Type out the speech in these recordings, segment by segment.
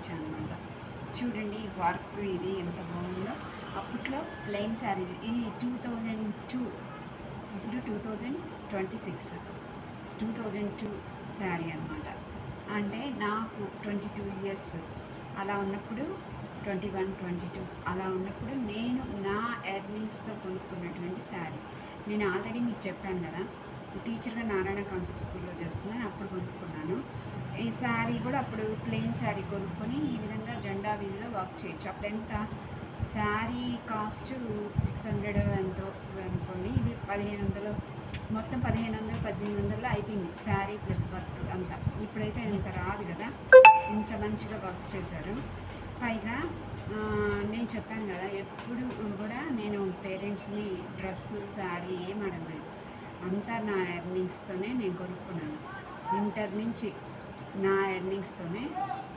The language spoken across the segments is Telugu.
వచ్చాను అనమాట. చూడండి వర్క్ ఇది ఎంత బాగుందో. అప్పట్లో ప్లెయిన్ శారీ ఇది 2002, ఇప్పుడు 2026, 2002 శారీ అనమాట. అంటే నాకు 22 ఇయర్స్ అలా ఉన్నప్పుడు, 21, 22 అలా ఉన్నప్పుడు నేను నా ఎర్నింగ్స్తో కొనుక్కున్నటువంటి శారీ. నేను ఆల్రెడీ మీకు చెప్పాను కదా, టీచర్గా నారాయణ కాన్సెప్ట్ స్కూల్లో చేస్తున్నాను, అప్పుడు కొనుక్కున్నాను. ఈ శారీ కూడా అప్పుడు ప్లెయిన్ శారీ కొనుక్కొని ఈ విధంగా జెండా వీధిలో వర్క్ చేయొచ్చు. అప్పుడు ఎంత శారీ కాస్ట్ 600 ఎంతో అనుకోండి, ఇది 1500, మొత్తం 1500, 1800 అయిపోయింది శారీ ప్లస్ వర్క్ అంతా. ఇప్పుడైతే ఇంత రాదు కదా, ఇంత మంచిగా వర్క్ చేశారు. పైగా నేను చెప్పాను కదా, ఎప్పుడు కూడా నేను పేరెంట్స్ని డ్రెస్సు శారీ ఏం అడగలేదు, అంతా నా ఎర్నింగ్స్తోనే నేను కొనుక్కున్నాను. ఇంటర్ నుంచి నా ఎర్నింగ్స్తోనే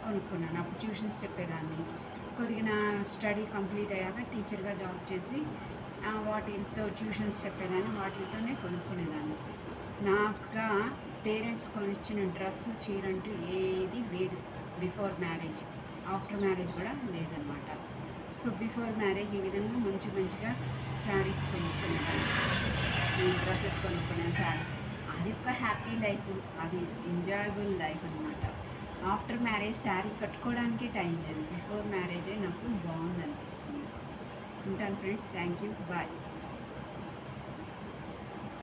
కొనుక్కున్నాను. అప్పుడు ట్యూషన్స్ చెప్పేదాన్ని. కొద్దిగా నా స్టడీ కంప్లీట్ అయ్యాక టీచర్గా జాబ్ చేసి వాటితో ట్యూషన్స్ చెప్పేదాన్ని, వాటితోనే కొనుక్కునేదాన్ని. నాకుగా పేరెంట్స్ కొనిచ్చిన డ్రెస్సు చీరంటూ ఏది లేదు బిఫోర్ మ్యారేజ్. ఆఫ్టర్ మ్యారేజ్ కూడా లేదనమాట. సో బిఫోర్ మ్యారేజ్ ఈ విధంగా మంచిగా శారీస్ కొనుక్కునేదాన్ని, డ్రెస్సెస్ కొనుక్కునేది శారీ. అది ఒక హ్యాపీ లైఫ్, అది ఎంజాయబుల్ లైఫ్ అనమాట. ఆఫ్టర్ మ్యారేజ్ శారీ కట్టుకోవడానికే టైం లేదు, బిఫోర్ మ్యారేజే నాకు బాగుంది అనిపిస్తుంది. ఉంటాను ఫ్రెండ్స్, థ్యాంక్ యూ, బాయ్.